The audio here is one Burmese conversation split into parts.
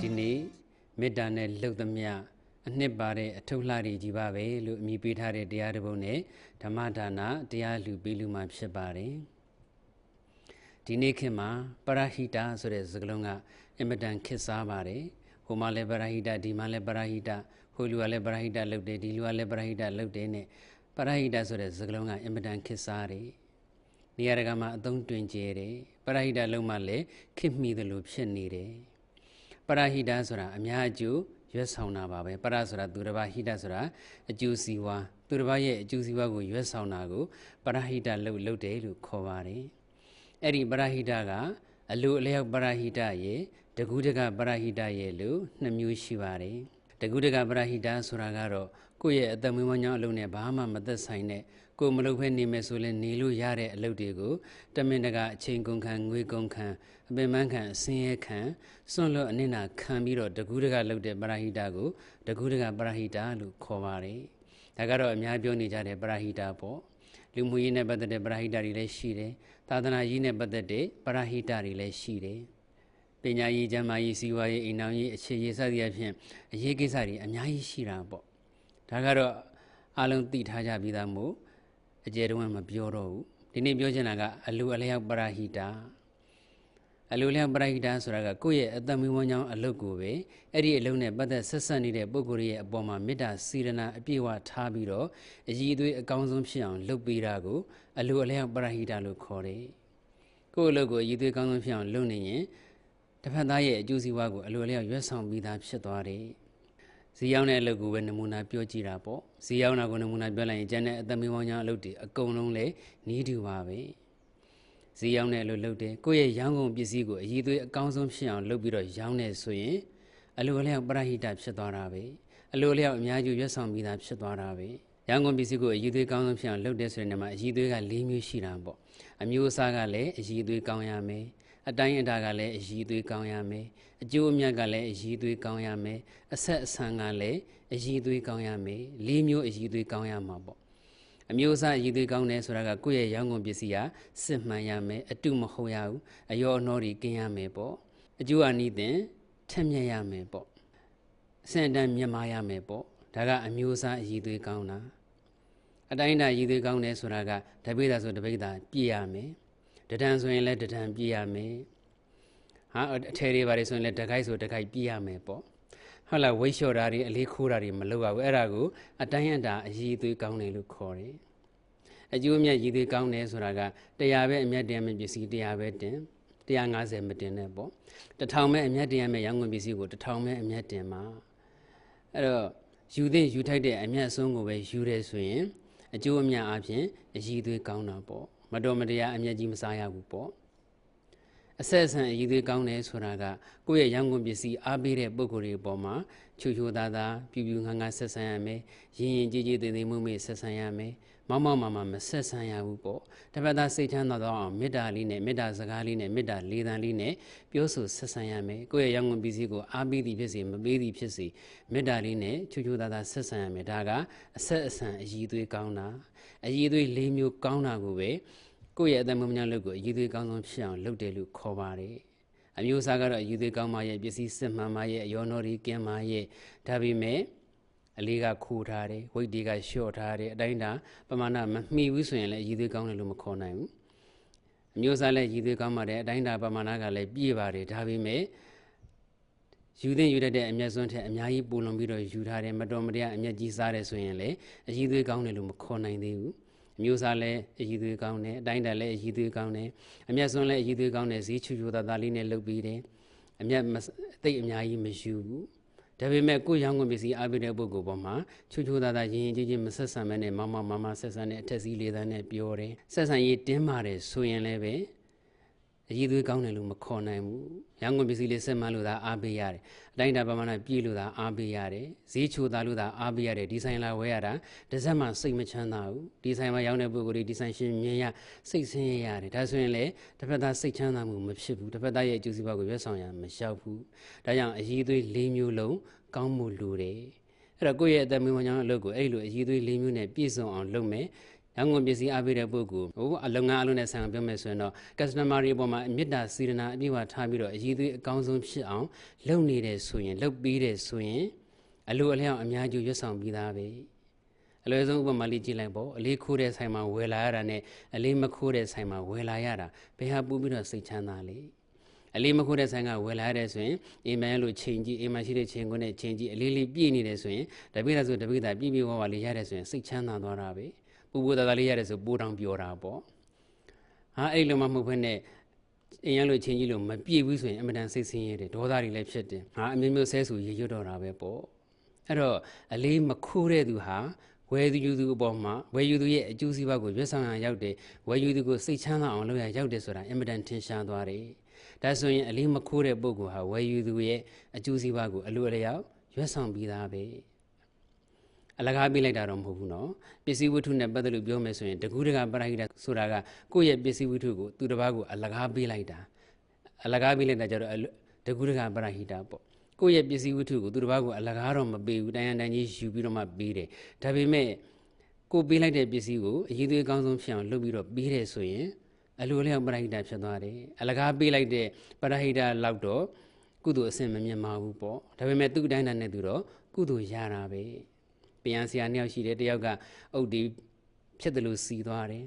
ဒီနေ့မေတ္တာနဲ့လှုပ်သမျှအနှစ်ပါတဲ့အထုလှတွေကြီးပါပဲလို့အမည်ပေးထားတဲ့တရားတစ်ပုဒ်နဲ့ဓမ္မဒါနတရားလှူပေးလူမှဖြစ်ပါတယ်ဒီနေ့ခေတ်မှာပရဟိတဆိုတဲ့စကားလုံးကအင်မတန်ခေတ်စားပါတယ်ဟိုမှာလည်းပရဟိတဒီမှာလည်းပရဟိတဟိုလူကလည်းပရဟိတလုပ်တယ်ဒီလူကလည်းပရဟိတလုပ်တယ်နဲ့ပရဟိတဆိုတဲ့စကားလုံးကအင်မတန်ခေတ်စားတယ်နေရာတကာမှာအသုံးတွင်ကျဲတယ်ပရဟိတလုံးမှလည်းခေတ်မီတယ်လို့ဖြစ်နေတယ်ပရဟိတဆိုတာအများအကျိုးရွတ်ဆောင်တာပါပဲပရဆိုတာသူတစ်ပါးဟိတဆိုတာအကျိုးစီးပွားသူတစ်ပါးရဲ့အကျိုးစီးပွားကိုရွတ်ဆောင်တာကိုပရဟိတလုပ်တယ်လို့ခေါ်ပါတယ်အဲ့ဒီပရဟိတကအလိုအလျောက်ပရဟိတရဲ့တကူးတကပရဟိတရဲ့လို့နှစ်မျိုးရှိပါတယ်တကူးတကပရဟိတဆိုတာကတော့ကိုယ့်ရဲ့အသက်မွေးဝမ်းကြောင်းအလုပ်နဲ့ဘာမှမသက်ဆိုင်တဲ့ကိုမလုပ်ဖဲနေမယ်ဆိုလည်းနေလို့ရတဲ့အလုပ်တွေကိုတမင်တကာအချိန်ကုန်ခံငွေကုန်ခံအပင်ပန်းခံအစင်းရဲခံစွန့်လွတ်အနစ်နာခံပြီးတော့တကူးတကလုပ်တဲ့ပရဟိတကိုတကူးတကပရဟိတလို့ခေါ်ပါတယ်ဒါကတော့အများပြောနေကြတဲ့ပရဟိတပေါ့လူမှုရေးနဲ့ပတ်သက်တဲ့ပရဟိတတွေလည်းရှိတယ်သာသနာရေးနဲ့ပတ်သက်တဲ့ပရဟိတတွေလည်းရှိတယ်ပညာရေးကျန်းမာရေးစီးပွားရေးအိမ်အောင်ရေးအခြေရေးစသည်အဖြစ်အရေးကိစ္စတွေအများကြီးရှိတာပေါ့ဒါကတော့အလုံးသိထားကြပြီးသားမို့အကျယ်တုံးမပြောတော့ဘူးဒီနေ့ပြောချင်တာကအလိုအလျောက်ပရဟိတအလိုအလျောက်ပရဟိတဆိုတာကကိုယ့်ရဲ့အသက်မွေးဝမ်းကြောင်းအလုပ်ကိုပဲအဲ့ဒီအလုပ်နဲ့ပတ်သက်ဆက်ဆက်နေတဲ့ပုဂ္ဂိုလ်ရဲ့အပေါ်မှာမေတ္တာစေတနာအပြည့်အဝထားပြီးတော့အည်အသွေးအကောင်းဆုံးဖြစ်အောင်လုပ်ပေးတာကိုအလိုအလျောက်ပရဟိတလို့ခေါ်တယ်ကိုယ့်အလုပ်ကိုအည်အသွေးအကောင်းဆုံးဖြစ်အောင်လုပ်နေရင်တစ်ဖက်သားရဲ့အကျိုးစီးပွားကိုအလိုအလျောက်ရွတ်ဆောင်ပြီးသားဖြစ်သွားတယ်ဇီရောက်တဲ့အလုပ်ကိုပဲနမူနာပြောကြည့်တာပေါ့ဇီရောက်တာကိုနမူနာပြောလိုက်ရင်ကျန်တဲ့အသက်မွေးဝမ်းကြောင်းအလုပ်တွေအကုန်လုံးလည်းနီးတူပါပဲဇီရောက်တဲ့အလုပ်လုပ်တယ်ကိုယ့်ရဲ့ရောင်းကုန်ပစ္စည်းကိုအည်သွေးအကောင်းဆုံးဖြစ်အောင်လုပ်ပြီးတော့ရောင်းနေဆိုရင်အလိုအလျောက်ပရဟိတဖြစ်သွားတာပဲအလိုအလျောက်အများကြီးရွတ်ဆောင်ပြီးသားဖြစ်သွားတာပဲရောင်းကုန်ပစ္စည်းကိုအည်သွေးကောင်းဆုံးဖြစ်အောင်လုပ်တဲ့ဆိုရင်ဒီမှာအည်သွေးက၄မျိုးရှိတာပေါ့အမျိုးအစားကလည်းအည်သွေးကောင်းရမယ်အတိုင်းအတာကလည်းအည်သွေးကောင်းရမယ်အကျိုးအမြတ်ကလည်းအည်သွေးကောင်းရမယ်အဆက်အဆံကလည်းအည်သွေးကောင်းရမယ်၄မျိုးအည်သွေးကောင်းရမှာပေါ့အမျိုးအစားအည်သွေးကောင်းတယ်ဆိုတာကကိုယ့်ရဲ့ရောင်းကုန်ပစ္စည်းဟာစစ်မှန်ရမယ်အတုမဟုတ်ရဘူးအယောအနှောတွေကင်းရမယ်ပေါ့အကျိုးအနိသင်ထက်မြက်ရမယ်ပေါ့အဆင့်အတန်းမြတ်မာရမယ်ပေါ့ဒါကအမျိုးအစားအည်သွေးကောင်းတာအတိုင်းအတာအည်သွေးကောင်းတယ်ဆိုတာကတပိဿာဆိုတပိဿာပြည့်ရမယ်တဒံဆိုရင်လည်းတဒံပြည့်ရမယ်ဟာအထည်တွေပါတယ်ဆိုရင်လည်းတခိုက်ဆိုတခိုက်ပြည့်ရမယ်ပေါ့ဟုတ်လားဝိတ်လျှော့တာတွေအလေးခိုးတာတွေမလုပ်ရဘူးအဲ့ဒါကိုအတိုင်းအတာအည်သွေးကောင်းတယ်လို့ခေါ်တယ်အကျိုးအမြတ်ရည်သွေးကောင်းတယ်ဆိုတာက100ပဲအမြတ်တင်မယ်ပစ္စည်း100ပဲတင်150မတင်နဲ့ပေါ့1000ပဲအမြတ်တင်ရမယ်ရောင်းကုန်ပစ္စည်းကို1000ပဲအမြတ်တင်မှာအဲ့တော့ယူသင့်ယူထိုက်တဲ့အမြတ်အစွန်းကိုပဲယူတယ်ဆိုရင်အကျိုးအမြတ်အပြင်အည်သွေးကောင်းတာပေါ့မတော်မတရားအမြတ်ကြီးမစားရဘူးပေါ့အဆက်အဆံအည်သွေးကောင်းတယ်ဆိုတာကကိုယ့်ရဲ့ရောင်းကုန်ပစ္စည်းအားပေးတဲ့ပုံကိုယ်တွေအပေါ်မှာချူချူသားသားပြူပြူငါငါဆက်ဆံရမယ်ရင်ရင်ကြည်ကြည်သေးသေးမွေ့မွေ့ဆက်ဆံရမယ်မောက်မောက်မာမာမဆက်ဆံရဘူးပေါ့တစ်ဖက်သားစိတ်ချမ်းသာတော့အောင်မေတ္တာလေးနဲ့မေတ္တာစကားလေးနဲ့မေတ္တာလေးသံလေးနဲ့ပြောဆိုဆက်ဆံရမယ်ကိုယ့်ရဲ့ရောင်းကုန်ပစ္စည်းကိုအားပေးသည်ဖြစ်စေမပေးသည်ဖြစ်စေမေတ္တာလေးနဲ့ချူချူသားသားဆက်ဆံရမယ်ဒါကအဆက်အဆံအည်သွေးကောင်းတာအည်သွေး၄မျိုးကောင်းတာကိုပဲကိုယ့်ရဲ့အသက်မွေးဝမ်းကြောင်းလုပ်ကိုအည်သွေးကောင်းဆုံးဖြစ်အောင်လုပ်တယ်လို့ခေါ်ပါတယ်အမျိုးအစားကတော့အည်သွေးကောင်းမှရဲ့ပစ္စည်းစစ်မှန်မှရဲ့အယောနှောတွေကင်းမှရဲ့ဒါပေမဲ့အလေးကခိုးထားတယ်ဝိတ်တွေကလျှော့ထားတယ်အတိုင်းတာပမာဏမမှီဘူးဆိုရင်လည်းအည်သွေးကောင်းတယ်လို့မခေါ်နိုင်ဘူးအမျိုးအစားလည်းအည်သွေးကောင်းပါတယ်အတိုင်းတာပမာဏကလည်းပြည့်ပါတယ်ဒါပေမဲ့ယူသင့်ယူတတ်တဲ့အမျက်စွန်းထက်အများကြီးပိုလွန်ပြီးတော့ယူထားတယ်မတော်မတရားအမျက်ကြီးစားတယ်ဆိုရင်လည်းအည်သွေးကောင်းတယ်လို့မခေါ်နိုင်သေးဘူးအမျိုးစားလည်းအည်သွေးကောင်းတယ်အတိုင်းတာလည်းအည်သွေးကောင်းတယ်အမျက်စွန်းလည်းအည်သွေးကောင်းတယ်ဈေးချူချူသားသားလေးနဲ့လုပ်ပြီးတယ်အမျက်သိအများကြီးမယူဘူးဒါပေမဲ့ကိုယ်ရောင်းကုန်ပစ္စည်းအားပေးတဲ့ပုဂ္ဂိုလ်ပေါ်မှာချူချူသားသားရင်ရင်ကြီးကြီးမဆက်ဆံမဲနဲ့မောင်မောင်မာမာဆက်ဆံတဲ့အထက်စီးလေးသားနဲ့ပြောတယ်ဆက်ဆံရေးတင်းပါတယ်ဆိုရင်လည်းပဲအည်သွေးကောင်းတယ်လို့မခေါ်နိုင်ဘူးရောင်းကုန်ပစ္စည်းလေးဆက်မှန်းလို့သာအားပေးရတယ်အတိုင်းတာပမာဏပြည့်လို့သာအားပေးရတယ်ဈေးချိုသားလို့သာအားပေးရတယ်ဒီဆိုင်လာဝဲရတာတစ်စက်မှစိတ်မချမ်းသာဘူးဒီဆိုင်မှာရောင်းတဲ့ပုဂ္ဂိုလ်ဒီဆိုင်ရှင်မြင်ရစိတ်ဆင်းရဲရတယ်ဒါဆိုရင်လေတစ်ဖက်သားစိတ်ချမ်းသာမှုမဖြစ်ဘူးတစ်ဖက်သားရဲ့အကျိုးစီးပွားကိုရွတ်ဆောင်ရမလျှောက်ဘူးဒါကြောင့်အည်သွေး၄မျိုးလုံးကောင်းမှုလိုတယ်အဲ့တော့ကိုယ့်ရဲ့အသက်မွေးဝမ်းကြောင်းအလုပ်ကိုအဲ့လိုအည်သွေး၄မျိုးနဲ့ပြည့်စုံအောင်လုပ်မယ် ရောင်းကုန်ပစ္စည်းအားပေးတဲ့ပုဂ္ဂိုလ်ဟိုအလုပ်ငန်းအလုပ်နဲ့ဆိုင်ပြောမယ်ဆိုရင်တော့ customer တွေအပေါ်မှာမေတ္တာစေတနာအပြည့်အဝထားပြီးတော့အရေးသွေးအကောင်းဆုံးဖြစ်အောင်လုပ်နေတယ်ဆိုရင်လုပ်ပေးတယ်ဆိုရင်အလိုအလျောက်အများကြီးရွတ်ဆောင်ပြီးသားပဲအလွယ်ဆုံးဥပမာလေးကြည့်လိုက်ပေါ့အလေးခိုးတဲ့ဆိုင်မှာဝယ်လာရတာနဲ့အလေးမခိုးတဲ့ဆိုင်မှာဝယ်လာရတာဘယ်ဟာပိုပြီးတော့စိတ်ချမ်းသာလဲအလေးမခိုးတဲ့ဆိုင်ကဝယ်လာရတဲ့ဆိုရင်အိမ်မရလို့ချိန်ကြီးအိမ်မရှိတဲ့ချိန်ခွန်းနဲ့ချိန်ကြီးအလေးလေးပြည့်နေတယ်ဆိုရင်တပိတ်ဆိုတပိတ်ပြည့်ပြည့်ဝဝလေးရတဲ့ဆိုရင်စိတ်ချမ်းသာသွားတာပဲပူပူသာသာလေးရတယ်ဆိုပိုးတောင်ပြောတာပေါ့ဟာအဲ့လိုမှမဟုတ်ဘဲနဲ့အင်းရလို့ချင်းကြီးလို့မပြည့်ဘူးဆိုရင်အမှန်တန်စိတ်ဆင်းရဲတယ်ဒေါသတွေလည်းဖြစ်တယ်ဟာအမျိုးမျိုးဆဲဆူရေရွတ်တော့တာပဲပေါ့အဲ့တော့အလေးမခိုးတဲ့သူဟာဝယ်ယူသူအပေါ်မှာဝယ်ယူသူရဲ့အကျိုးစီးပွားကိုရွတ်ဆောင်ရရောက်တယ်ဝယ်ယူသူကိုစိတ်ချမ်းသာအောင်လုပ်ရရောက်တယ်ဆိုတာအမှန်တန်ထင်ရှားသွားတယ်ဒါဆိုရင်အလေးမခိုးတဲ့ပုဂ္ဂိုလ်ဟာဝယ်ယူသူရဲ့အကျိုးစီးပွားကိုအလိုအလျောက်ရွတ်ဆောင်ပြီးသားပဲအလကားပေးလိုက်တာတော့မဟုတ်ဘူးနော်ပစ္စည်းဝတ္ထုနဲ့ပတ်သက်လို့ပြောမယ်ဆိုရင်တကူးတကပရိဟိတဆိုတာကကိုယ့်ရဲ့ပစ္စည်းဝတ္ထုကိုသူတစ်ပါးကိုအလကားပေးလိုက်တာအလကားပေးလိုက်တာကြတော့တကူးတကပရိဟိတပေါ့ကိုယ့်ရဲ့ပစ္စည်းဝတ္ထုကိုသူတစ်ပါးကိုအလကားတော့မပေးဘူးတိုင်းကြီးယူပြီးတော့မှပေးတယ်ဒါပေမဲ့ကိုပေးလိုက်တဲ့ပစ္စည်းကိုအရေးသွေးအကောင်းဆုံးဖြစ်အောင်လုပ်ပြီးတော့ပေးတယ်ဆိုရင်အလိုလျောက်ပရိဟိတဖြစ်သွားတယ်အလကားပေးလိုက်တဲ့ပရိဟိတလောက်တော့ကုသိုလ်အဆင့်မမြင်ပါဘူးပေါ့ဒါပေမဲ့သူ့တိုင်းနဲ့သူတော့ကုသိုလ်ရတာပဲပြန်ဆရာနှစ်ယောက်ရှိတယ်တယောက်ကအုတ်ဒီဖြစ်တယ်လို့စီသွားတယ်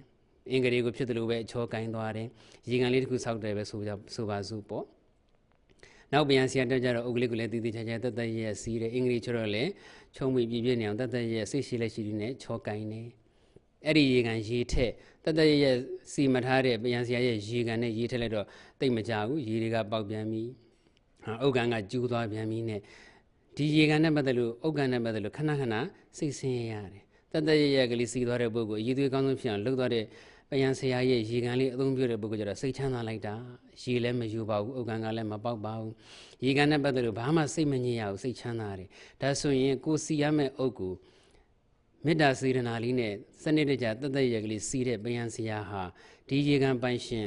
အင်္ဂလိပ်ကိုဖြစ်တယ်လို့ပဲအချောကိုင်းသွားတယ်ရေကန်လေးတစ်ခုဆောက်တယ်ပဲဆိုပါစို့ပေါ့နောက်ပြန်ဆရာတက်ကြတော့အုတ်ကလေးကိုလည်းတည်တည်ချာချာတက်တက်ရဲ့စီးတယ်အင်္ဂလိပ်ချတော့လည်းချုံပြီးပြည့်နေအောင်တက်တက်ရဲ့စိတ်ရှိလက်ရှိနဲ့ချောကိုင်းနေအဲ့ဒီရေကန်ရေထက်တက်တက်ရဲ့စီမထားတဲ့ပြန်ဆရာရဲ့ရေကန်နဲ့ရေထက်လိုက်တော့တိတ်မကြဘူးရေတွေကပေါက်ပြန်ပြီအုတ်ကန်ကကျူးသွားပြန်ပြီနဲ့ဒီရေကန်နဲ့ပတ်သက်လို့အုတ်ကန်နဲ့ပတ်သက်လို့ခဏခဏစိတ်ဆင်းရဲရတယ်တက်တက်ရဲ့ကလေးစီသွားတဲ့ပုဂ္ဂိုလ်ရေသွေးကောင်းဆုံးဖြစ်အောင်လှုပ်သွားတဲ့ပြန်ဆရာရဲ့ရေကန်လေးအသုံးပြုတဲ့ပုဂ္ဂိုလ်ကျတော့စိတ်ချမ်းသာလိုက်တာရေလည်းမယူပါဘူးအုတ်ကန်ကလည်းမပေါက်ပါဘူးရေကန်နဲ့ပတ်သက်လို့ဘာမှစိတ်မညစ်ရဘူးစိတ်ချမ်းသာတယ်ဒါဆိုရင်ကိုစီရမယ့်အုတ်ကိုမေတ္တာစေတနာလေးနဲ့စနစ်တကျတက်တက်ရဲ့ကလေးစီးတဲ့ပြန်ဆရာဟာဒီရေကန်ပိုင်ရှင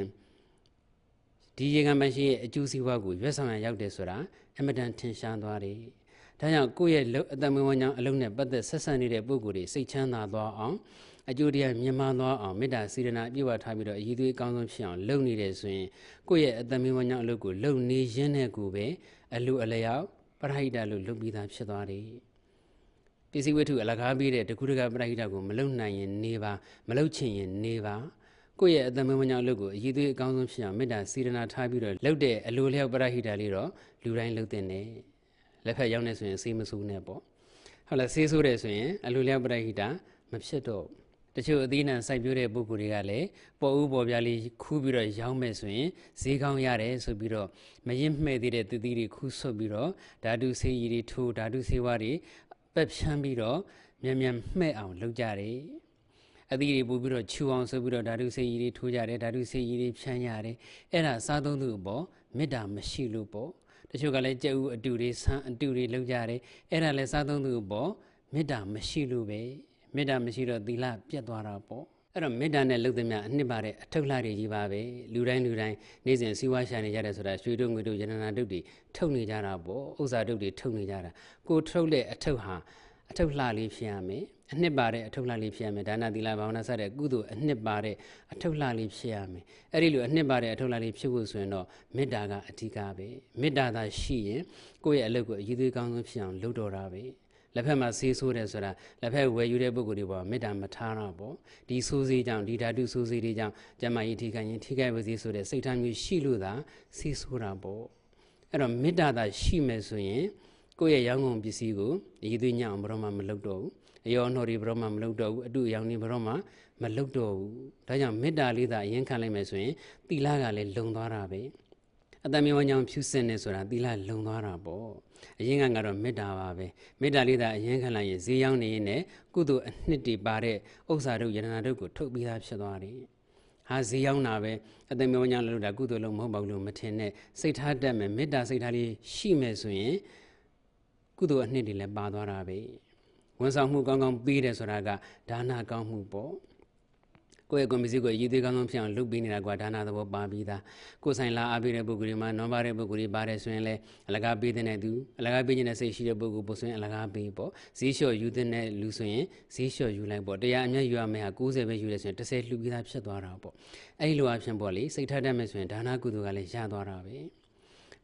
်ရဲ့အကျိုးစီးပွားကိုရွတ်ဆောင်ရရောက်တယ်ဆိုတာအမတန်ထင်ရှားသွားတယ်ဒါကြောင့်ကိုယ့်ရဲ့အတ္တမဝဉ္ဇဉ်အလုံးနဲ့ပတ်သက်ဆက်ဆံနေတဲ့ပုဂ္ဂိုလ်တွေစိတ်ချမ်းသာသွားအောင်အကျိုးတရားမြင်မှန်သွားအောင်မေတ္တာစေတနာအပြည့်အဝထားပြီးတော့အရေးသွေးအကောင်းဆုံးဖြစ်အောင်လုပ်နေတယ်ဆိုရင်ကိုယ့်ရဲ့အတ္တမဝဉ္ဇဉ်အလုပ်ကိုလုပ်နေရင်းနဲ့ကိုပဲအလိုအလျောက်ပရိဟိတလို့လုပ်ပြီးသားဖြစ်သွားတယ်ပစ္စည်းဝတ္ထုအလကားပေးတဲ့တခုတကပရိဟိတကိုမလုပ်နိုင်ရင်နေပါမလုပ်ချင်ရင်နေပါကိုယ့်ရဲ့အတ္တမဝဉ္ဇဉ်အလုပ်ကိုအရေးသွေးအကောင်းဆုံးဖြစ်အောင်မေတ္တာစေတနာထားပြီးတော့လုပ်တဲ့အလိုအလျောက်ပရိဟိတလေးတော့လူတိုင်းလုပ်တဲ့နဲ့လက်ဖက်ရောက်နေဆိုရင်ဆေးမဆိုးနဲ့ပေါ့ဟုတ်လားဆေးဆိုးတယ်ဆိုရင်အလိုလျောက်ပရိဟိတမဖြစ်တော့တချို့အသီးနှံစိုက်ပျိုးတဲ့ပုဂ္ဂိုလ်တွေကလည်းပေါ်ဦးပေါ်ပြားလေးခူးပြီးတော့ရောင်းမယ်ဆိုရင်ဈေးကောင်းရတယ်ဆိုပြီးတော့မရင်မှဲ့သေးတဲ့သစ်သီးတွေခူးဆွတ်ပြီးတော့ဓာတုဆေးရည်တွေထိုးဓာတုဆေးဝါးတွေပက်ဖြန်းပြီးတော့မြန်မြန်မှဲ့အောင်လုပ်ကြတယ်အသီးတွေပို့ပြီးတော့ချူအောင်ဆိုပြီးတော့ဓာတုဆေးရည်တွေထိုးကြတယ်ဓာတုဆေးရည်တွေဖြန်းရတယ်အဲ့ဒါစားသုံးသူအပေါ်မေတ္တာမရှိလို့ပေါ့တချို့ကလည်းကြက်ဥအတူတွေဆန်းအတူတွေလုပ်ကြတယ်အဲ့ဒါလည်းစားသုံးသူအပေါ်မေတ္တာမရှိလို့ပဲမေတ္တာမရှိတော့သီလပြတ်သွားတာပေါ့အဲ့တော့မေတ္တာနဲ့လုပ်သမျှအနှစ်ပါတဲ့အထုပ်လှတွေကြီးပါပဲလူတိုင်းနေ့စဉ်စီးပွားရှာနေကြတယ်ဆိုတာရွှေတို့ငွေတို့ရတနာတုတ်တွေထုတ်နေကြတာပေါ့ဥစ္စာတုတ်တွေထုတ်နေကြတာကိုထုတ်တဲ့အထုပ်ဟာအထုပ်လှလေးဖြစ်ရမယ်အနှစ်ပါတဲ့အထုပ်လှလေးဖြစ်ရမယ်ဒါနသီလဘာဝနာစတဲ့ကုသိုလ်အနှစ်ပါတဲ့အထုပ်လှလေးဖြစ်ရမယ်အဲ့ဒီလိုအနှစ်ပါတဲ့အထုပ်လှလေးဖြစ်ဖို့ဆိုရင်တော့မေတ္တာကအဓိကပဲမေတ္တာသာရှိရင်ကိုယ့်ရဲ့အလုပ်ကိုအရေးသွေးကောင်းဆုံးဖြစ်အောင်လုပ်တော်တာပဲလက်ဖက်မှာဆေးဆိုးတယ်ဆိုတာလက်ဖက်ဝယ်ယူတဲ့ပုဂ္ဂိုလ်တွေပေါ်မေတ္တာမထားတော့ပေါ့ဒီဆိုးစေးကြောင့်ဒီဓာတုဆိုးစေးတွေကြောင့်ကျမကြီးထိခိုက်ရင်ထိခိုက်ပါစေဆိုတဲ့စိတ်ထားမျိုးရှိလို့သာဆေးဆိုးတာပေါ့အဲ့တော့မေတ္တာသာရှိမယ်ဆိုရင်ကိုယ့်ရဲ့ရောင်းကုန်ပစ္စည်းကိုအရေးသွေးညအောင်ဘယ်တော့မှမလုပ်တော့ဘူးအယောနှော်တွေဘယ်တော့မှမလုပ်တော့ဘူးအတုအယောင်တွေဘယ်တော့မှမလုပ်တော့ဘူးဒါကြောင့်မေတ္တာလေးသာအရင်ခံလိုက်မယ်ဆိုရင်သီလကလည်းလုံသွားတာပဲအတ္တမေဝညာဖြူစင်နေဆိုတာသီလလုံသွားတာပေါ့အရင်ကတော့မေတ္တာပါပဲမေတ္တာလေးသာအရင်ခံလိုက်ရင်ဈေးရောက်နေရင်လည်းကုသိုလ်အနှစ်တွေပါတဲ့ဥစ္စာတို့ယန္တနာတို့ကိုထုတ်ပြီးသားဖြစ်သွားတယ်ဟာဈေးရောက်တာပဲအတ္တမေဝညာလို့တာကုသိုလ်လုံးမဟုတ်ပါဘူးလို့မထင်နဲ့စိတ်ထားတတ်မယ်မေတ္တာစိတ်ထားလေးရှိမယ်ဆိုရင်ကုသိုလ်အနှစ်တွေလည်းပါသွားတာပဲဝန်ဆောင်မှုကောင်းကောင်းပေးတယ်ဆိုတာကဒါနကောင်းမှုပေါ့ ကိုယ့်ရဲ့ကွန်ပစ္စည်းကိုရည်သွေးကောင်းဆုံးဖြစ်အောင်လုပ်ပေးနေတာကွာဒါနသဘောပါပြီးသားကိုယ်ဆိုင်လာအားပေးတဲ့ပုဂ္ဂိုလ်တွေမှာနွမ်းပါတဲ့ပုဂ္ဂိုလ်တွေပါတယ်ဆိုရင်လည်းအလကားပေးတဲ့သူအလကားပေးခြင်းနဲ့စိတ်ရှိတဲ့ပုဂ္ဂိုလ်ပို့ဆိုရင်အလကားပေးပေါ့ဈေးလျှော့ယူတဲ့လူဆိုရင်ဈေးလျှော့ယူလိုက်ပေါ့တရားအမြတ်ယူရမယ်ဟာ90ပဲယူတယ်ဆိုရင်10လှူပြီးသားဖြစ်သွားတာပေါ့အဲ့ဒီလိုအဖြစ်ပေါ့လေစိတ်ထက်တတ်မယ်ဆိုရင်ဒါနကုသိုလ်ကလည်းရသွားတာပဲ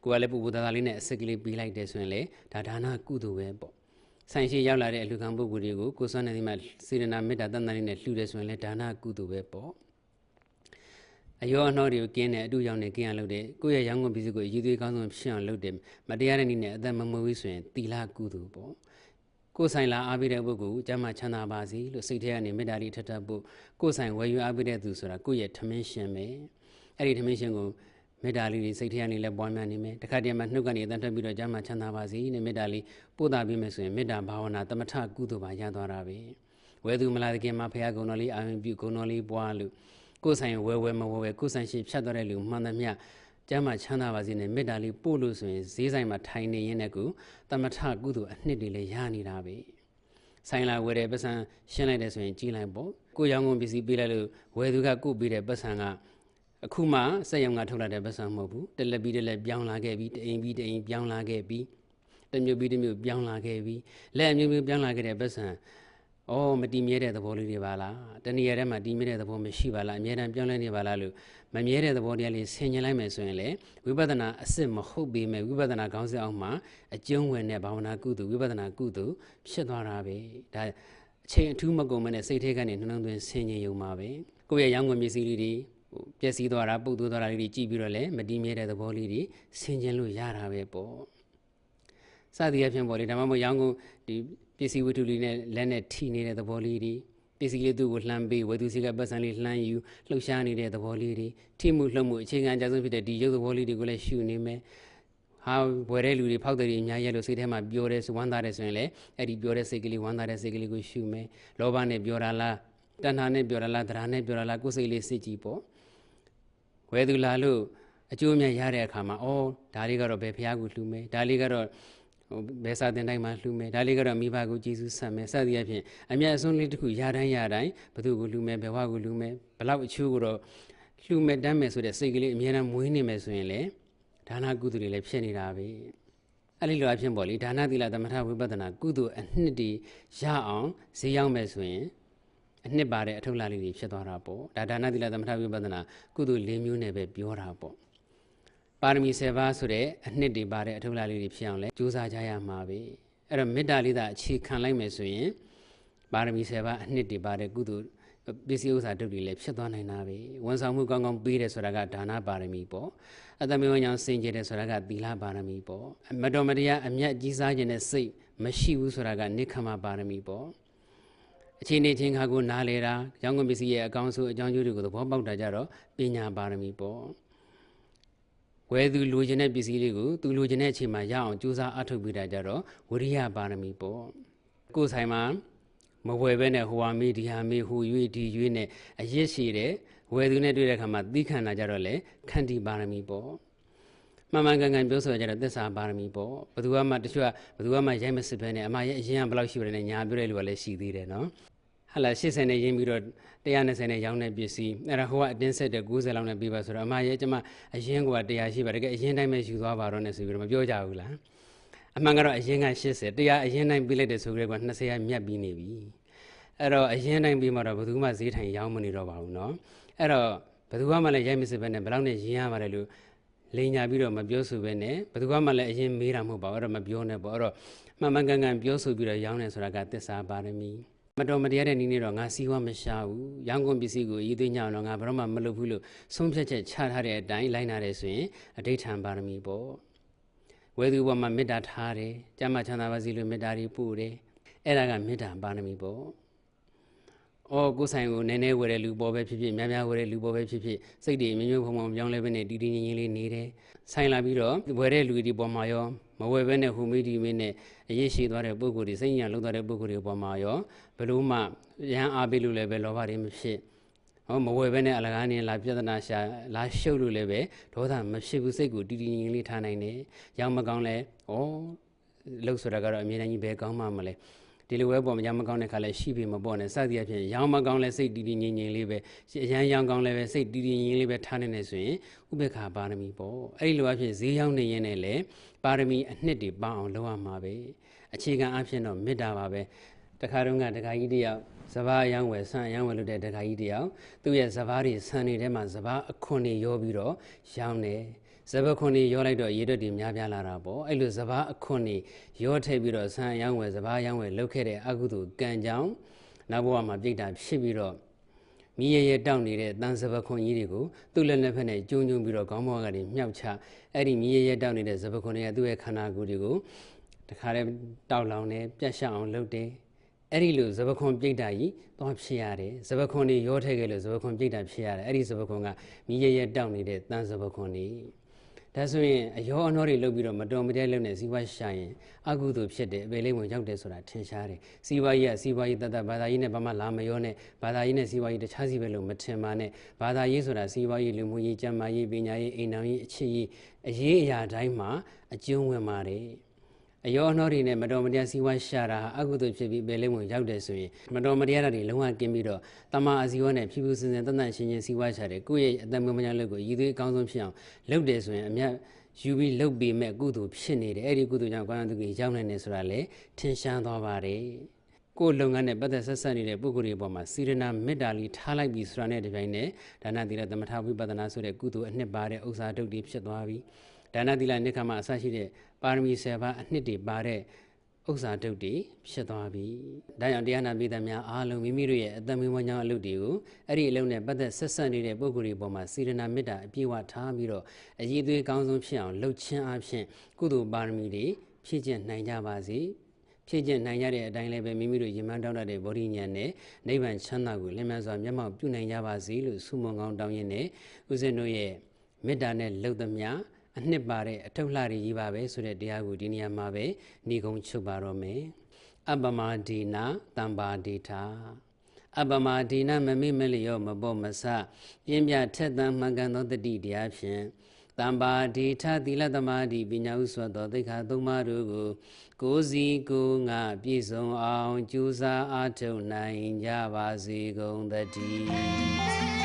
ကိုယ်ကလည်းပူပူသားသားလေးနဲ့အစစ်ကလေးပေးလိုက်တယ်ဆိုရင်လေဒါနကုသိုလ်ပဲပေါ့ဆိုင်ရှိရောက်လာတဲ့အလူခံပုဂ္ဂိုလ်တွေကိုကိုယ်စွမ်းနေသည်မှာစေတနာမေတ္တာတန်တန်လေးနဲ့လှူတယ်ဆိုရင်လည်းဒါနကုသိုလ်ပဲပေါ့အယောအနှောတွေကိုကင်းတဲ့အတူရောင်နဲ့ကင်းအောင်လုပ်တယ်ကိုယ့်ရဲ့ရောင်းကုန်ပစ္စည်းကိုရည်သွေးကောင်းဆုံးဖြစ်အောင်လုပ်တယ်မတရားတဲ့နည်းနဲ့အသက်မမွေးဘူးဆိုရင်သီလကုသိုလ်ပေါ့ကိုယ်ဆိုင်လာအားပေးတဲ့ပုဂ္ဂိုလ်ကျမ်းမာချမ်းသာပါစေလို့စိတ်ထဲကနေမေတ္တာလေးထပ်ထပ်ဖို့ကိုယ်ဆိုင်ဝယ်ယူအားပေးတဲ့သူဆိုတာကိုယ့်ရဲ့ထမင်းရှင်ပဲအဲ့ဒီထမင်းရှင်ကိုမေတ္တာလေးတွေစိတ်ထဲကနေလည်းပွားများနေမယ်တခါတည်းမှာနှုတ်ကနေအတန်ထပ်ပြီးတော့ကျမ်းမာချမ်းသာပါစေနဲ့မေတ္တာလေးပို့တာပြီးမယ်ဆိုရင်မေတ္တာဘာဝနာသမထကုသိုလ်ပါရသွားတာပဲဝယ်သူမလာတဲ့ခင်မှာဖရာကုံတော်လေးအာရုံပြုကုံတော်လေးပွားလို့ကိုယ်ဆိုင်ဝယ်မဝယ်ကိုယ်ဆိုင်ရှိဖြတ်သွားတဲ့လူမှန်သမျှကျမ်းမာချမ်းသာပါစေနဲ့မေတ္တာလေးပို့လို့ဆိုရင်ဈေးဆိုင်မှာထိုင်နေရင်းနဲ့ကိုသမထကုသိုလ်အနှစ်တွေလည်းရနေတာပဲဆိုင်လာဝယ်တဲ့ပတ်စံရှင်းလိုက်တယ်ဆိုရင်ကြီးလိုက်ပေါ့ကိုရောင်းကုန်ပစ္စည်းပေးလိုက်လို့ဝယ်သူကကိုပေးတဲ့ပတ်စံကအခုမှစက်ရုံကထုတ်လာတဲ့ပတ်စံမဟုတ်ဘူးတလက်ပြီးတလက်ပြောင်းလာခဲ့ပြီးတအိမ်ပြီးတအိမ်ပြောင်းလာခဲ့ပြီးတမျိုးပြီးတမျိုးပြောင်းလာခဲ့ပြီးလက်အမျိုးမျိုးပြောင်းလာခဲ့တဲ့ပတ်စံမတည်မြဲတဲ့သဘောလေးတွေပါလားတဏှာထဲမှာတည်မြဲတဲ့သဘောမရှိပါလားအမြဲတမ်းပြောင်းလဲနေပါလားလို့မမြဲတဲ့သဘောတရားလေးဆင်ញင်လိုက်မယ်ဆိုရင်လေဝိပဿနာအစစ်မဟုတ်ပေမဲ့ဝိပဿနာခေါင်းစဉ်အောက်မှာအကျုံးဝင်တဲ့ဘာဝနာကုသိုလ်ဝိပဿနာကုသိုလ်ဖြစ်သွားတာပဲဒါအချိန်အထူးမကုန်မနဲ့စိတ်ထဲကနေနှလုံးသွင်းဆင်ញင်ယုံပါပဲကိုယ့်ရဲ့ရောင်းကုန်ပစ္စည်းလေးတွေပျက်စီးသွားတာပုတ်သွဲသွားတာလေးတွေကြည့်ပြီးတော့လည်းမတည်မြဲတဲ့သဘောလေးတွေဆင်ញင်လို့ရတာပဲပေါ့စသည်အဖြစ်ပေါ့လေဒါမှမဟုတ်ရောင်းကုန်ဒီပစ္စည်းဝတ္ထုလေးနဲ့လက်နဲ့ထိနေတဲ့သဘောလေးတွေပစ္စည်းလေးသူ့ကိုလှမ်းပေးဝယ်သူစီကပတ်စံလေးလှမ်းယူလှုပ်ရှားနေတဲ့သဘောလေးတွေထိမှုလှုပ်မှုအခြေခံအကျဆုံးဖြစ်တဲ့ဒီရုပ်သဘောလေးတွေကိုလည်းရှုနေမယ်ဟာဝယ်တဲ့လူတွေဖောက်တဲ့တွေအများကြီးလို့စိတ်ထဲမှာပြောတယ်ဝမ်းသာတယ်ဆိုရင်လည်းအဲ့ဒီပြောတဲ့စိတ်ကလေးဝမ်းသာတဲ့စိတ်ကလေးကိုရှုမယ်လောဘနဲ့ပြောတာလားတဏှာနဲ့ပြောတာလားသဒ္ဓါနဲ့ပြောတာလားကိုယ်စိတ်လေးစစ်ကြည့်ပေါ့ဝယ်သူလာလို့အကျိုးအမြတ်ရတဲ့အခါမှာဒါလေးကတော့ဘယ်ဖျားကိုလှူမယ်ဒါလေးကတော့ဘယ်စာတင်တိုင်းမှာလှူမယ်ဒါလေးကတော့မိဘကိုကျေးဇူးဆက်မယ်စသည်အဖြစ်အမြတ်အစွန်းလေးတစ်ခုရတိုင်းဘသူကိုလှူမယ်ဘယ်ဝါကိုလှူမယ်ဘလောက်အချိုးကိုတော့လှူမယ်တမ်းမယ်ဆိုတဲ့စိတ်ကလေးအမြဲတမ်းမွေးနေမယ်ဆိုရင်လေဒါနကုသိုလ်တွေလည်းဖြစ်နေတာပဲအဲ့ဒီလိုအဖြစ်ပေါ့လေဒါနသီလသမထဝိပဿနာကုသိုလ်အနှစ်တည်ရအောင်ဈေးရောက်မယ်ဆိုရင်အနှစ်ပါတဲ့အထုပ်လာလေးတွေဖြစ်သွားတာပေါ့ဒါနသီလသမထဝိပဿနာကုသိုလ်၄မျိုးနဲ့ပဲပြောတာပေါ့ပါရမီ7ပါးဆိုတဲ့အနှစ်တွေပါတဲ့အထုပ်လာလေးတွေဖြစ်အောင်လဲကြိုးစားကြရမှာပဲအဲ့တော့မေတ္တာလေးသာအခြေခံလိုက်မယ်ဆိုရင်ပါရမီ7ပါးအနှစ်တွေပါတဲ့ကုသိုလ်ပစ္စည်းဥစ္စာတုတ်တွေလည်းဖြစ်သွားနိုင်တာပဲဝန်ဆောင်မှုကောင်းကောင်းပေးတယ်ဆိုတာကဒါနပါရမီပေါ့အတ္တမေဝညာစင်ကြယ်တယ်ဆိုတာကသီလပါရမီပေါ့မတော်မတရားအမြတ်ကြီးစားခြင်းနဲ့စိတ်မရှိဘူးဆိုတာကနိက္ခမပါရမီပေါ့အချိန်နဲ့ချင်းခါကိုနားလေတာရောင်းကုန်ပစ္စည်းရဲ့အကောင်းဆုံးအကြောင်းကျိုးတွေကိုသဘောပေါက်တာကြတော့ပညာပါရမီပေါ့ဝယ်သူလိုချင်တဲ့ပစ္စည်းလေးကိုသူလိုချင်တဲ့အချိန်မှာရအောင်ကြိုးစားအထောက်ပေးတာကြတော့ဝိရိယပါရမီပေါ့ကိုယ်ဆိုင်မှာမဝယ်ဘဲနဲ့ဟိုဟာမေးဒီဟာမေးဟိုရွေးဒီရွေးနဲ့အရစ်ရှိတယ်ဝယ်သူနဲ့တွေ့တဲ့အခါမှာသီးခံတာကြတော့လေခန္တီပါရမီပေါ့မှန်မှန်ကန်ကန်ပြောဆိုကြတော့သစ္စာပါရမီပေါ့ဘယ်သူမှတချို့ကဘယ်သူမှရိုက်မစစ်ဘဲနဲ့အမရဲ့အရင်ကဘယ်လောက်ရှိတယ်နဲ့ညာပြောတဲ့လူကလည်းရှိသေးတယ်နော်ဟာလာ80နဲ့ရင်းပြီးတော့120နဲ့ရောင်းတဲ့ပစ္စည်းအဲ့ဒါဟိုကအတင်းဆက်တဲ့90လောက်နဲ့ပြီးပါဆိုတော့အမရဲ့ကျမအရင်က100ရှိပါတကယ်အရင်တိုင်းပဲယူသွားပါတော့နဲ့ဆိုပြီးတော့မပြောကြဘူးလားအမှန်ကတော့အရင်က80တရားအရင်တိုင်းပြီးလိုက်တဲ့ဆိုကြတဲ့က20ကမြတ်ပြီးနေပြီအဲ့တော့အရင်တိုင်းပြီးမှတော့ဘယ်သူမှဈေးထိုင်ရောင်းမနေတော့ပါဘူးနော်အဲ့တော့ဘယ်သူမှလည်းရိုက်မစစ်ပဲနဲ့ဘယ်လောက်နဲ့ရင်းရပါတယ်လို့လိန်ညာပြီးတော့မပြောဆိုပဲနဲ့ဘယ်သူမှလည်းအရင်မေးတာမဟုတ်ပါဘူးအဲ့တော့မပြောနဲ့ပေါ့အဲ့တော့မှန်မှန်ကန်ကန်ပြောဆိုပြီးတော့ရောင်းနေဆိုတာကသစ္စာပါရမီမတော်မတရားတဲ့နည်းနဲ့တော့ငါစီးပွားမရှာဘူးရောင်းကုန်ပစ္စည်းကိုရည်သွေးညောင်းတော့ငါဘယ်တော့မှမလုပ်ဘူးလို့ဆုံးဖြတ်ချက်ချထားတဲ့အတိုင်းလိုက်နာတယ်ဆိုရင်အဋိဋ္ဌံပါရမီပေါ့ဝယ်သူဘဝမှာမေတ္တာထားတယ်ကျမ်းမာချမ်းသာပါစေလို့မေတ္တာတွေပို့တယ်အဲ့ဒါကမေတ္တာပါရမီပေါ့ကိုယ်ဆိုင်ကိုနည်းနည်းဝယ်တဲ့လူပေါ်ပဲဖြစ်ဖြစ်များများဝယ်တဲ့လူပေါ်ပဲဖြစ်ဖြစ်စိတ်တွေမျိုးမျိုးဖုံဖုံပြောင်းလဲပဲနဲ့တည်တည်ငြိမ်ငြိမ်လေးနေတယ်ဆိုင်လာပြီးတော့ဝယ်တဲ့လူဒီပေါ်မှာရောမဝယ်ဘဲနဲ့ဟိုမေးဒီမေးနဲ့အရေးရှိသွားတဲ့ပုဂ္ဂိုလ်တွေစိတ်ညစ်လောက်သွားတဲ့ပုဂ္ဂိုလ်တွေပေါ်မှာရောဘလို့မှရဟန်းအားပေးလို့လည်းပဲလောဘတွေမဖြစ်မဝယ်ဘဲနဲ့အလကားနေလာပြဿနာရှာလာရှုပ်လို့လည်းပဲဒေါသမဖြစ်ဘူးစိတ်ကိုတည်တည်ငြိမ်ငြိမ်လေးထားနိုင်တယ်ရောင်းမကောင်းလဲလှုပ်ဆိုတာကတော့အမြဲတမ်းကြီးပဲကောင်းမှမလဲ ဒီလိုပဲပေါ့မရမကောင်းတဲ့ခါလဲရှိပြီမပေါ့နဲ့စသည်အဖြစ်ရောင်းမကောင်းလဲစိတ်တည်တည်ငြိမ်ငြိမ်လေးပဲအရန်ရောင်းကောင်းလဲပဲစိတ်တည်တည်ငြိမ်ငြိမ်လေးပဲထားနေနေဆိုရင်ဥပေက္ခပါရမီပေါ့အဲ့လိုအဖြစ်ဈေးရောက်နေရင်လည်းပါရမီအနှစ်တွေပအောင်လုပ်ရမှာပဲအခြေခံအဖြစ်တော့မေတ္တာပါပဲတခါတုန်းကဒကာကြီးတယောက်စဘာအယောင်းဝယ်ဆန်အယောင်းဝယ်လို့တဲ့ဒကာကြီးတယောက်သူ့ရဲ့စဘာတွေဆန်နေတဲ့မှာစဘာအခွန်တွေရောပြီးတော့ရောင်းတယ်စဘာခွန်တွေရောလိုက်တော့ရေတွက်တွေများပြားလာတာပေါ့အဲ့လိုစဘာအခွန်တွေရောထည့်ပြီးတော့ဆန်အယောင်းဝယ်စဘာအယောင်းဝယ်လုပ်ခဲ့တဲ့အကုသိုလ်ကံကြောင့်နောက်ဘဝမှာပြိတ္တာဖြစ်ပြီးတော့မိရရတောက်နေတဲ့တန်စဘာခွန်ကြီးတွေကိုသူ့လက်နှစ်ဖက်နဲ့ကျုံပြီးတော့ခေါင်းဘောကနေမြှောက်ချအဲ့ဒီမိရရတောက်နေတဲ့စဘာခွန်တွေကသူ့ရဲ့ခန္ဓာကိုယ်တွေကိုတခါတည်းတောက်လောင်နေပြတ်ရှောက်အောင်လုပ်တယ်အဲ့ဒီလိုဇဘခွန်ပြိတ္တာကြီးသွားဖြစ်ရတယ်ဇဘခွန်တွေရောထည့်ခဲ့လို့ဇဘခွန်ပြိတ္တာဖြစ်ရတယ်အဲ့ဒီဇဘခွန်ကမိရရတောက်နေတဲ့တန်ဇဘခွန်တွေဒါဆိုရင်အယောအနှောတွေလုပ်ပြီးတော့မတော်မတဲ့လုပ်နေစီးပွားရှာရင်အကုသိုလ်ဖြစ်တယ်အပေလေးဝင်ရောက်တယ်ဆိုတာထင်ရှားတယ်စီးပွားရေးကစီးပွားရေးတတ်ဘာသာရေးနဲ့ဘာမှလာမရောနဲ့ဘာသာရေးနဲ့စီးပွားရေးတခြားစီပဲလို့မထင်ပါနဲ့ဘာသာရေးဆိုတာစီးပွားရေးလူမှုရေးကျန်းမာရေးပညာရေးအိမ်ထောင်ရေးအခြေရေးအရေးအရာတိုင်းမှာအကျုံးဝင်ပါတယ်အယောအနှောတွေနဲ့မတော်မတရားစီးပွားရှာတာအကုသိုလ်ဖြစ်ပြီးပဲလေးဝင်ရောက်တယ်ဆိုရင်မတော်မတရားတွေလုံးဝကင်းပြီးတော့တမအစီဝနဲ့ဖြူဖြူစင်စင်တန်တန်ရှင်းရှင်းစီးပွားရှာတယ်ကိုယ့်ရဲ့အသက်မွေးမညာလုပ်ကိုရည်သွေးအကောင်းဆုံးဖြစ်အောင်လုပ်တယ်ဆိုရင်အမြတ်ယူပြီးလုပ်ပြီးမဲ့ကုသိုလ်ဖြစ်နေတယ်အဲ့ဒီကုသိုလ်ကြောင့်ကွာသူကြီးရောက်နိုင်တယ်ဆိုတာလည်းထင်ရှားသွားပါတယ်ကိုယ်လုပ်ငန်းနဲ့ပတ်သက်ဆက်ဆက်နေတဲ့ပုဂ္ဂိုလ်တွေအပေါ်မှာစေရနာမေတ္တာလေးထားလိုက်ပြီးဆိုတာနဲ့ဒီပိုင်းနဲ့ဒါနသီလသမထဝိပဿနာဆိုတဲ့ကုသိုလ်အနှစ်ပါတဲ့ဥစ္စာဒုတ်တွေဖြစ်သွားပြီဒါနသီလနိက္ခမအစရှိတဲ့ပါရမီ7ပါးအနှစ်တွေပါတဲ့ဥစ္စာဒုတ်တွေဖြစ်သွားပြီ။ဒါကြောင့်တရားနာပိသများအားလုံးမိမိတို့ရဲ့အသက်မွေးဝမ်းကြောင်းအလုပ်တွေကိုအဲ့ဒီအလုပ်နဲ့ပတ်သက်ဆက်ဆက်နေတဲ့ပုဂ္ဂိုလ်တွေပေါ်မှာစေရနာမေတ္တာအပြည့်အဝထားပြီးတော့အည်သွေးကောင်းဆုံးဖြစ်အောင်လှုပ်ခြင်းအပြင်ကုသိုလ်ပါရမီတွေဖြည့်ကျင့်နိုင်ကြပါစေ။ဖြည့်ကျင့်နိုင်ကြတဲ့အတိုင်းလည်းပဲမိမိတို့ရည်မှန်းတောင်းတတဲ့ဗောဓိဉာဏ်နဲ့နိဗ္ဗာန်ချမ်းသာကိုလင်းမြန်စွာမျက်မှောက်ပြုနိုင်ကြပါစေလို့ဆုမွန်ကောင်းတောင်းရင်းနဲ့ဦးဇင်းတို့ရဲ့မေတ္တာနဲ့လှုပ်သမျှအနှစ်ပါတဲ့အထုပ်လှတွေကြီးပါပဲဆိုတဲ့တရားကိုဒီနေရာမှာပဲဏိဂုံးချုပ်ပါတော့မယ်အပမဒီနာတမ္ပါဒိဋ္ဌာအပမဒီနာမမိမလျောမပေါ်မဆပြင်းပြထက်သန်မှန်ကန်သောတတိတရားဖြင့်တမ္ပါဒိဋ္ဌာသီလသမာဓိပညာဥစွတ်သောသိက္ခာသုံးပါးတို့ကိုကိုယ်စီကိုယ်ငါပြည့်စုံအောင်ကြိုးစားအားထုတ်နိုင်ကြပါစေကုန်သတည်း